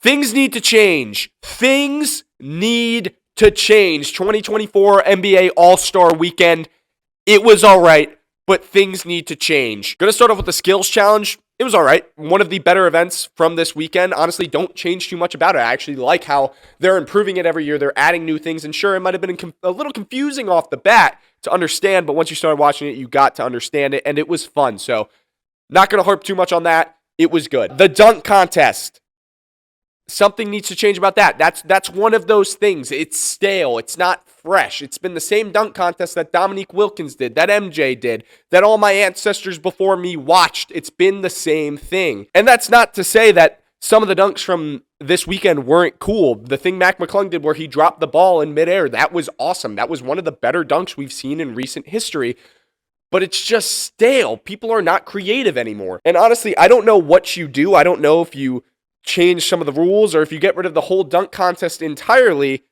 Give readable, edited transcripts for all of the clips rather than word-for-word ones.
Things need to change. Things need to change. 2024 NBA All-Star Weekend. It was all right, but things need to change. Going to start off with the skills challenge. It was all right. One of the better events from this weekend. Honestly, don't change too much about it. I actually like how they're improving it every year. They're adding new things. And sure, it might have been a little confusing off the bat to understand, but once you started watching it, you got to understand it, and it was fun. So, not going to harp too much on that. It was good. The dunk contest. Something needs to change about that. That's one of those things. It's stale. It's not fresh. It's been the same dunk contest that Dominique Wilkins did, that MJ did, that all my ancestors before me watched. It's been the same thing. And that's not to say that some of the dunks from this weekend weren't cool. The thing Mac McClung did where he dropped the ball in midair, that was awesome. That was one of the better dunks we've seen in recent history. But it's just stale. People are not creative anymore. And honestly, I don't know what you do. I don't know if you change some of the rules or if you get rid of the whole dunk contest entirely,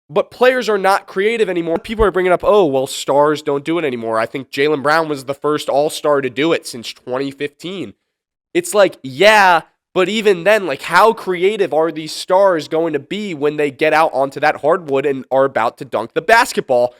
but players are not creative anymore. People are bringing up, oh, well, stars don't do it anymore. I think Jaylen Brown was the first all-star to do it since 2015. It's like, yeah, but even then, like, how creative are these stars going to be when they get out onto that hardwood and are about to dunk the basketball?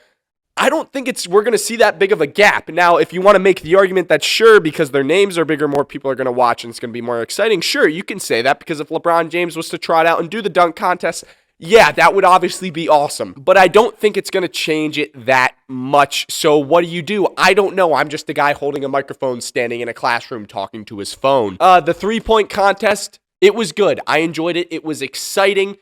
I don't think we're going to see that big of a gap. Now, if you want to make the argument that sure, because their names are bigger, more people are going to watch and it's going to be more exciting, sure, you can say that, because if LeBron James was to trot out and do the dunk contest, yeah, that would obviously be awesome. But I don't think it's going to change it that much. So what do? I don't know. I'm just a guy holding a microphone standing in a classroom talking to his phone. The three-point contest, it was good. I enjoyed it. It was exciting.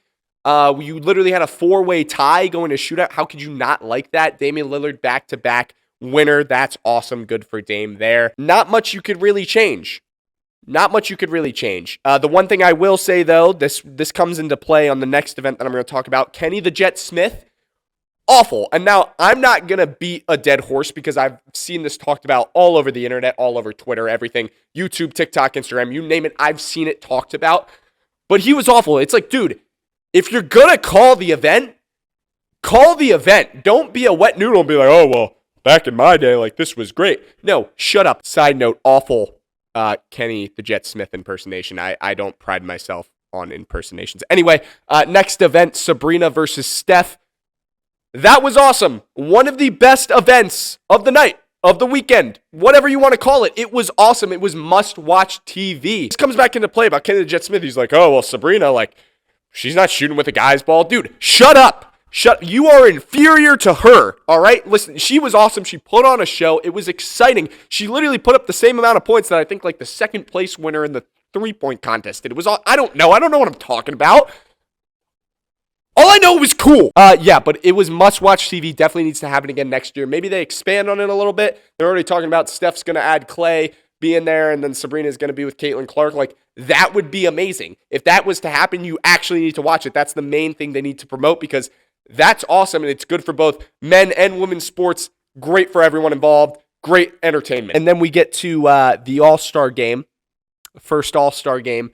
You literally had a four-way tie going to shootout. How could you not like that? Damian Lillard back-to-back winner. That's awesome. Good for Dame there. Not much you could really change. The one thing I will say, though, this comes into play on the next event that I'm going to talk about. Kenny the Jet Smith, awful. And now, I'm not going to beat a dead horse because I've seen this talked about all over the internet, all over Twitter, everything, YouTube, TikTok, Instagram, you name it. I've seen it talked about. But he was awful. It's like, dude, if you're going to call the event. Don't be a wet noodle and be like, oh, well, back in my day, like, this was great. No, shut up. Side note, awful Kenny the Jet Smith impersonation. I don't pride myself on impersonations. Anyway, next event, Sabrina versus Steph. That was awesome. One of the best events of the night, of the weekend, whatever you want to call it. It was awesome. It was must-watch TV. This comes back into play about Kenny the Jet Smith. He's like, oh, well, Sabrina, like, she's not shooting with a guy's ball. Dude, shut up. You are inferior to her, all right? Listen, she was awesome. She put on a show. It was exciting. She literally put up the same amount of points that I think, like, the second place winner in the three-point contest did. It was all, I don't know what I'm talking about. All I know was cool. Yeah, but it was must-watch TV. Definitely needs to happen again next year. Maybe they expand on it a little bit. They're already talking about Steph's going to add Clay, be in there, and then Sabrina's going to be with Caitlin Clark. Like, that would be amazing. If that was to happen, you actually need to watch it. That's the main thing they need to promote, because that's awesome, and it's good for both men and women's sports. Great for everyone involved. Great entertainment. And then we get to the All-Star game, first All-Star game,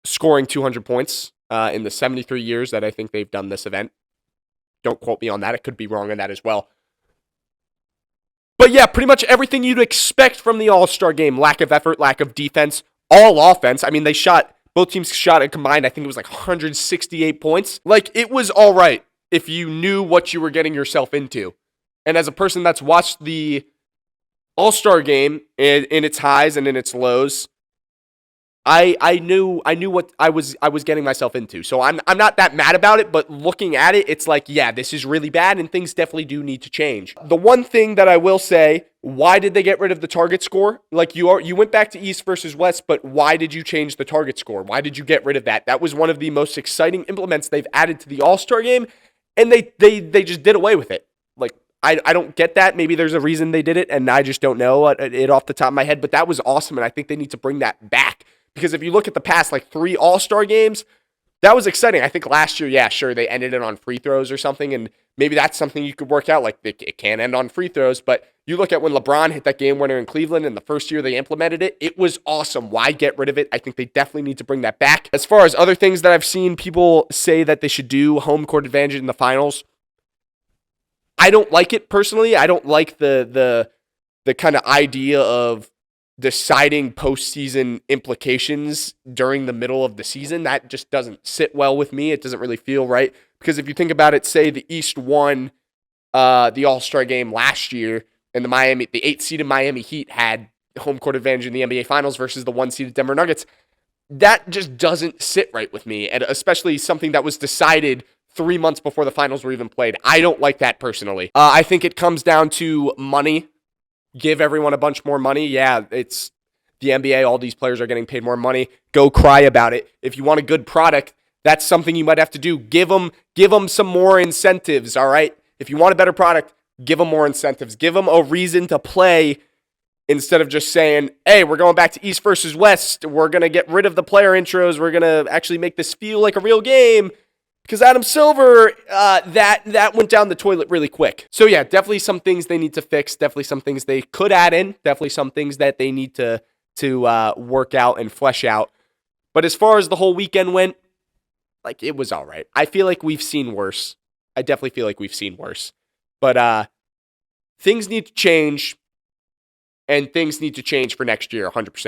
scoring 200 points in the 73 years that I think they've done this event. Don't quote me on that. I could be wrong on that as well. But yeah, pretty much everything you'd expect from the All-Star game. Lack of effort, lack of defense, all offense. I mean, both teams shot a combined, I think it was like 168 points. Like, it was all right if you knew what you were getting yourself into. And as a person that's watched the All-Star game in its highs and in its lows, I knew what I was getting myself into. So I'm not that mad about it, but looking at it, it's like, yeah, this is really bad and things definitely do need to change. The one thing that I will say, why did they get rid of the target score? Like, you went back to East versus West, but why did you change the target score? Why did you get rid of that? That was one of the most exciting implements they've added to the All-Star game, and they just did away with it. Like, I don't get that. Maybe there's a reason they did it, and I just don't know it off the top of my head, but that was awesome, and I think they need to bring that back. Because if you look at the past, like, 3 All-Star games, that was exciting. I think last year, yeah, sure, they ended it on free throws or something, and maybe that's something you could work out. Like, it can't end on free throws, but you look at when LeBron hit that game winner in Cleveland, and the first year they implemented it, it was awesome. Why get rid of it? I think they definitely need to bring that back. As far as other things that I've seen people say that they should do, home court advantage in the finals, I don't like it personally. I don't like the kind of idea of deciding postseason implications during the middle of the season. That just doesn't sit well with me. It doesn't really feel right. Because if you think about it, say the East won the All-Star game last year, and the 8th-seeded Miami Heat had home court advantage in the NBA Finals versus the 1-seeded Denver Nuggets. That just doesn't sit right with me, and especially something that was decided 3 months before the finals were even played. I don't like that personally. I think it comes down to money. Give everyone a bunch more money. Yeah, it's the NBA. All these players are getting paid more money. Go cry about it. If you want a good product, that's something you might have to do. Give them some more incentives, all right? If you want a better product, give them more incentives. Give them a reason to play instead of just saying, hey, we're going back to East versus West. We're going to get rid of the player intros. We're going to actually make this feel like a real game. Because Adam Silver, that went down the toilet really quick. So yeah, definitely some things they need to fix. Definitely some things they could add in. Definitely some things that they need to work out and flesh out. But as far as the whole weekend went, like, it was all right. I feel like we've seen worse. I definitely feel like we've seen worse. But things need to change, and things need to change for next year, 100%.